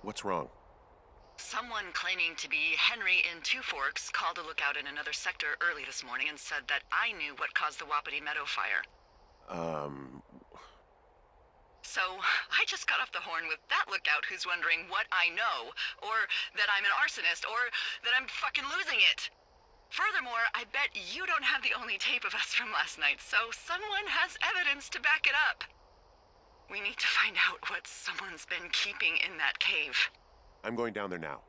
What's wrong? Someone claiming to be Henry in Two Forks called a lookout in another sector early this morning and said that I knew what caused the Wapiti Meadow fire. So, I just got off the horn with that lookout who's wondering what I know, or that I'm an arsonist, or that I'm fucking losing it. Furthermore, I bet you don't have the only tape of us from last night, so someone has evidence to back it up. We need to find out what someone's been keeping in that cave. I'm going down there now.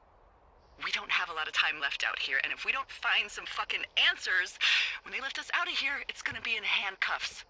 We don't have a lot of time left out here, and if we don't find some fucking answers, when they lift us out of here, it's gonna be in handcuffs.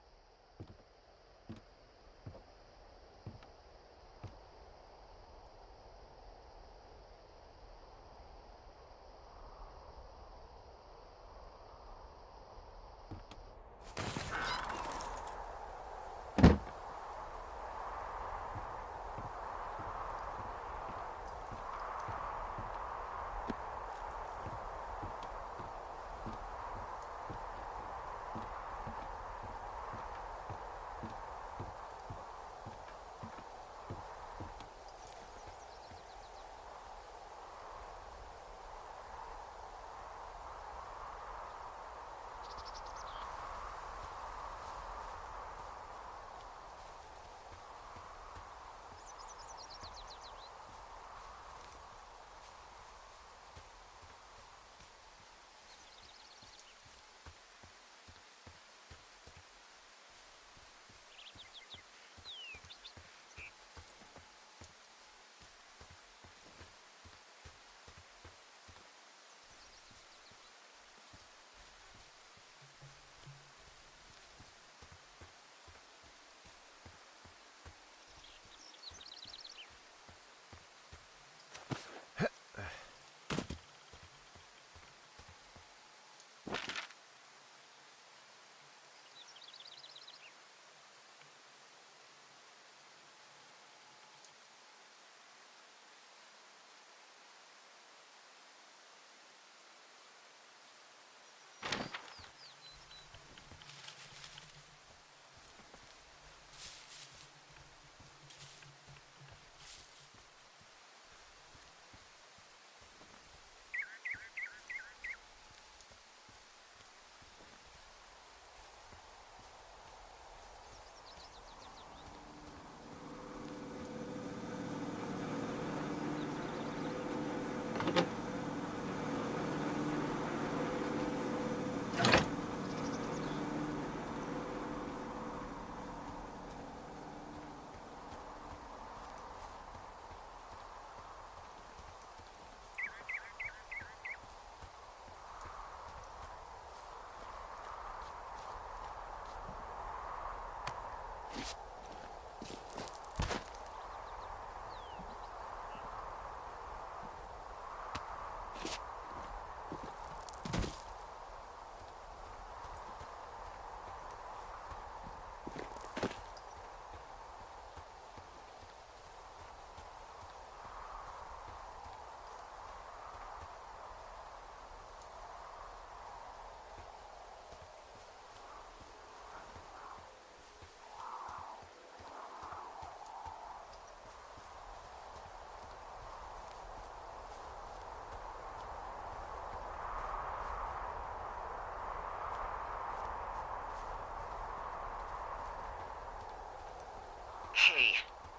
Hey,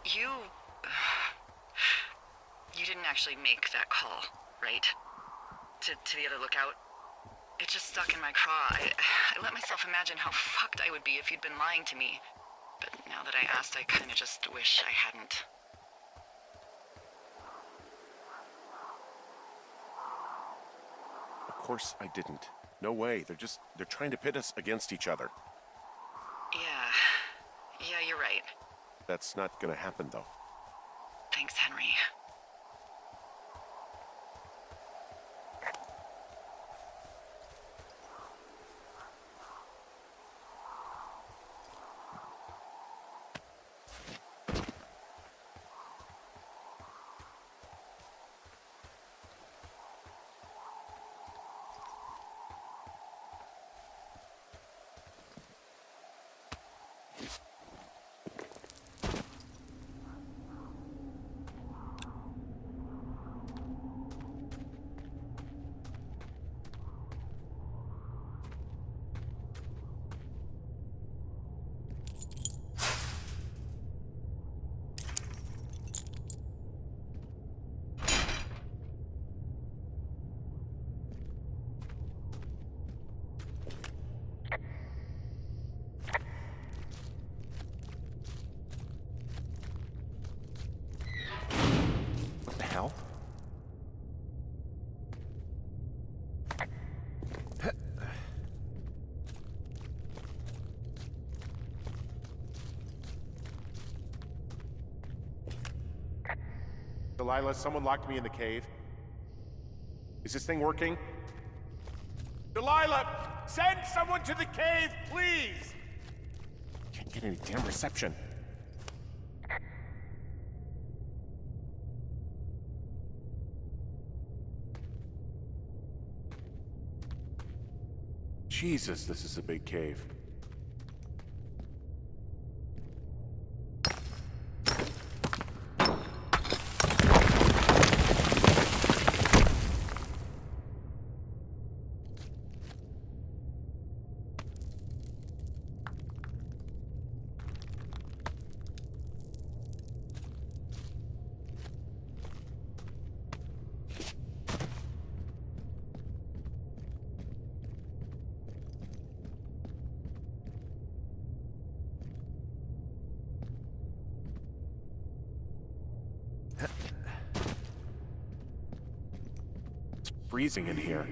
you didn't actually make that call, right? To the other lookout? It just stuck in my craw. I let myself imagine how fucked I would be if you'd been lying to me. But now that I asked, I kinda just wish I hadn't. Of course I didn't. No way. They're trying to pit us against each other. Yeah, you're right. That's not gonna happen, though. Thanks, Henry. What the hell? Delilah, someone locked me in the cave. Is this thing working? Delilah! Send someone to the cave, please! Can't get any damn reception. Jesus, this is a big cave. It's freezing in here.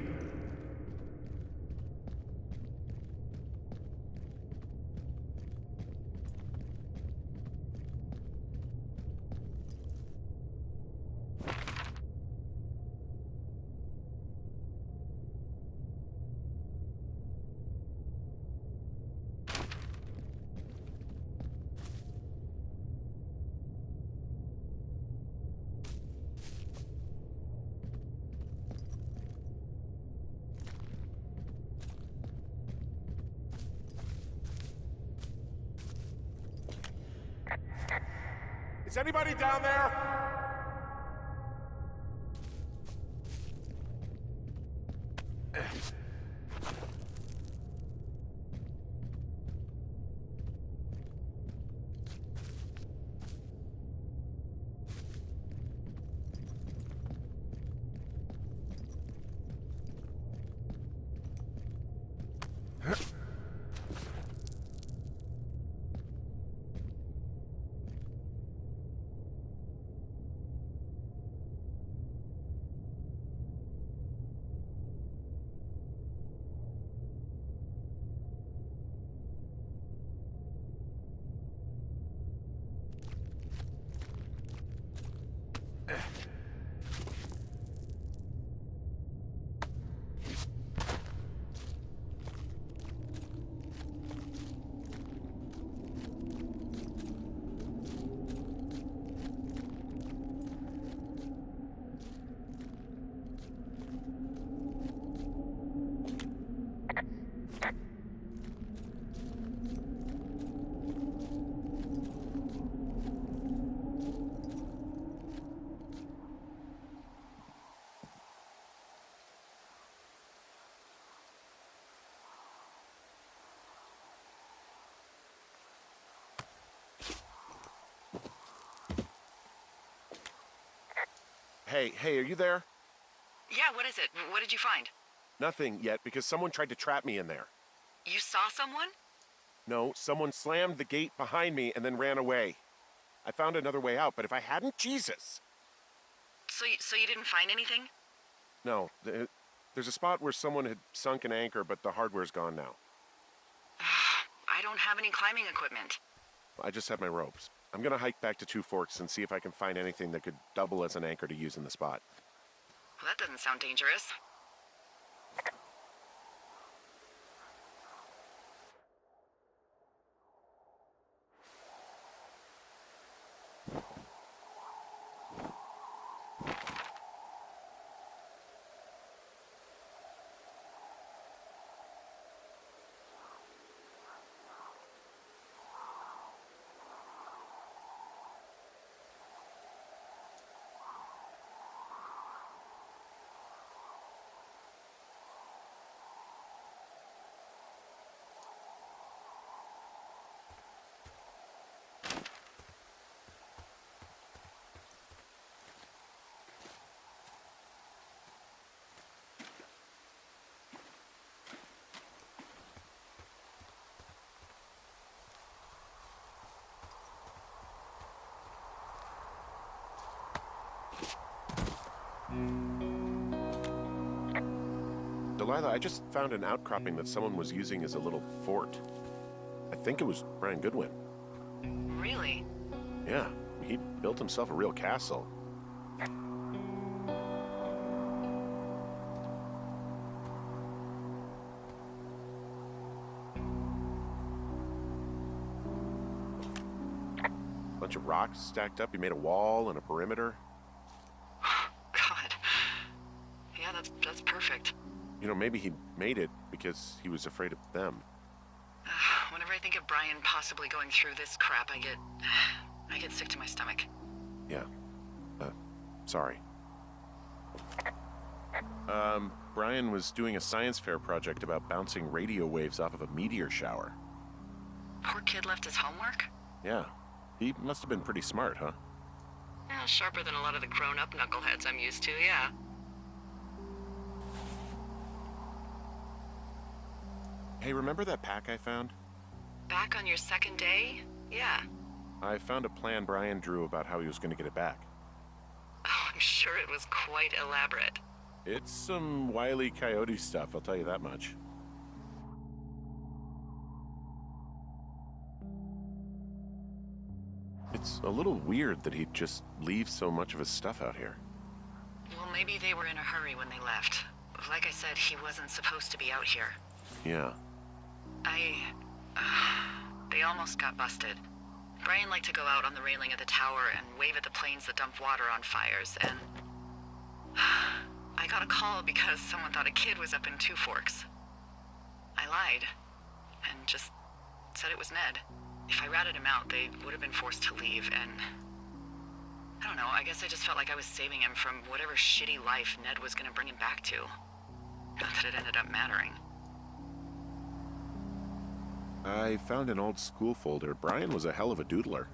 Is anybody down there? Hey, are you there? Yeah, what is it? What did you find? Nothing yet, because someone tried to trap me in there. You saw someone? No, someone slammed the gate behind me and then ran away. I found another way out, but if I hadn't, Jesus! So you didn't find anything? No, there's a spot where someone had sunk an anchor, but the hardware's gone now. I don't have any climbing equipment. I just have my ropes. I'm gonna hike back to Two Forks and see if I can find anything that could double as an anchor to use in the spot. Well, that doesn't sound dangerous. Lila, I just found an outcropping that someone was using as a little fort. I think it was Brian Goodwin. Really? Yeah, he built himself a real castle. Bunch of rocks stacked up. He made a wall and a perimeter. God. Yeah, that's perfect. You know, maybe he made it because he was afraid of them. Whenever I think of Brian possibly going through this crap, I get sick to my stomach. Yeah. Sorry. Brian was doing a science fair project about bouncing radio waves off of a meteor shower. Poor kid left his homework? Yeah. He must have been pretty smart, huh? Yeah, sharper than a lot of the grown-up knuckleheads I'm used to, yeah. Hey, remember that pack I found? Back on your second day? Yeah. I found a plan Brian drew about how he was going to get it back. Oh, I'm sure it was quite elaborate. It's some Wile E. Coyote stuff, I'll tell you that much. It's a little weird that he'd just leave so much of his stuff out here. Well, maybe they were in a hurry when they left. Like I said, he wasn't supposed to be out here. Yeah. They almost got busted. Brian liked to go out on the railing of the tower and wave at the planes that dump water on fires, and I got a call because someone thought a kid was up in Two Forks. I lied, and just said it was Ned. If I ratted him out, they would have been forced to leave, and I don't know, I guess I just felt like I was saving him from whatever shitty life Ned was gonna bring him back to. Not that it ended up mattering. I found an old school folder. Brian was a hell of a doodler.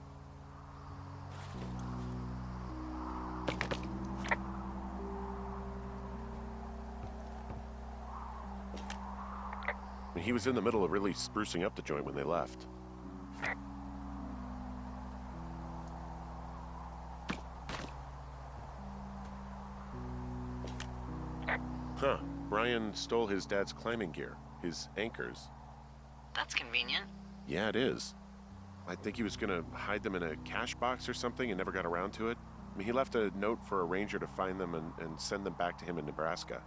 He was in the middle of really sprucing up the joint when they left. Huh. Brian stole his dad's climbing gear, his anchors. That's convenient. Yeah, it is. I think he was gonna hide them in a cash box or something and never got around to it. I mean, he left a note for a ranger to find them and send them back to him in Nebraska.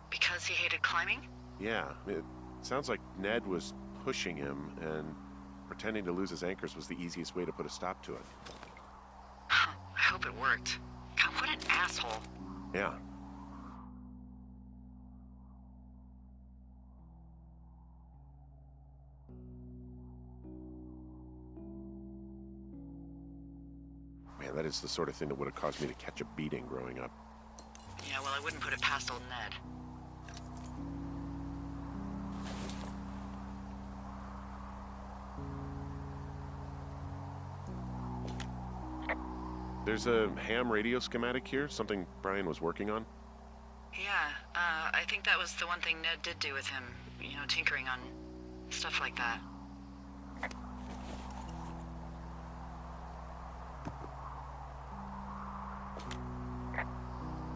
Because he hated climbing? Yeah, it sounds like Ned was pushing him, and pretending to lose his anchors was the easiest way to put a stop to it. I hope it worked. God, what an asshole. Yeah. Man, that is the sort of thing that would have caused me to catch a beating growing up. Yeah, well, I wouldn't put it past old Ned. There's a ham radio schematic here, something Brian was working on. Yeah, I think that was the one thing Ned did do with him. You know, tinkering on stuff like that.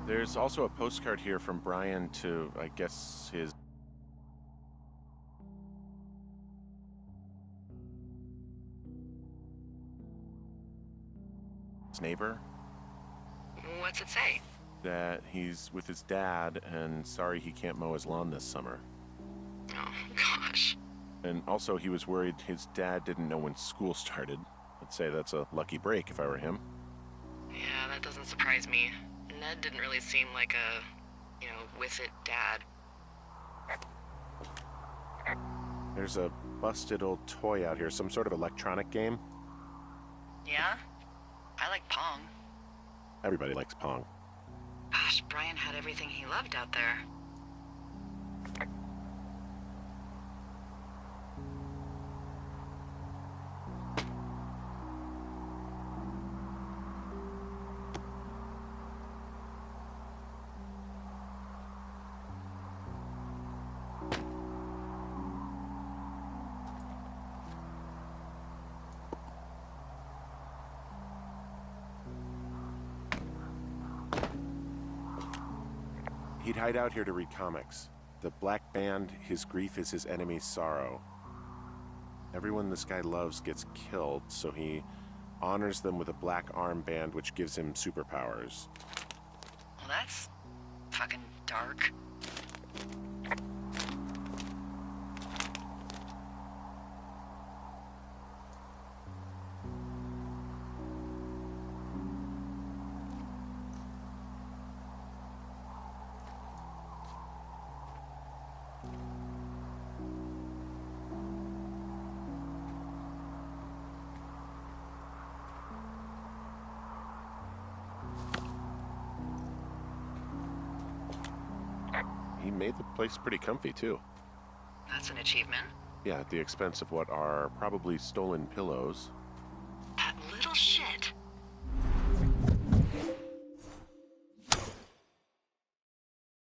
There's also a postcard here from Brian to, I guess, his neighbor. What's it say? That he's with his dad and sorry he can't mow his lawn this summer. Oh, gosh. And also he was worried his dad didn't know when school started. I'd say that's a lucky break if I were him. Yeah, that doesn't surprise me. Ned didn't really seem like a, with it dad. There's a busted old toy out here, some sort of electronic game. Yeah? I like Pong. Everybody likes Pong. Gosh, Brian had everything he loved out there. He'd hide out here to read comics. The black band, his grief is his enemy's sorrow. Everyone this guy loves gets killed, so he honors them with a black armband which gives him superpowers. Well, that's fucking dark. He made the place pretty comfy, too. That's an achievement. Yeah, at the expense of what are probably stolen pillows. That little shit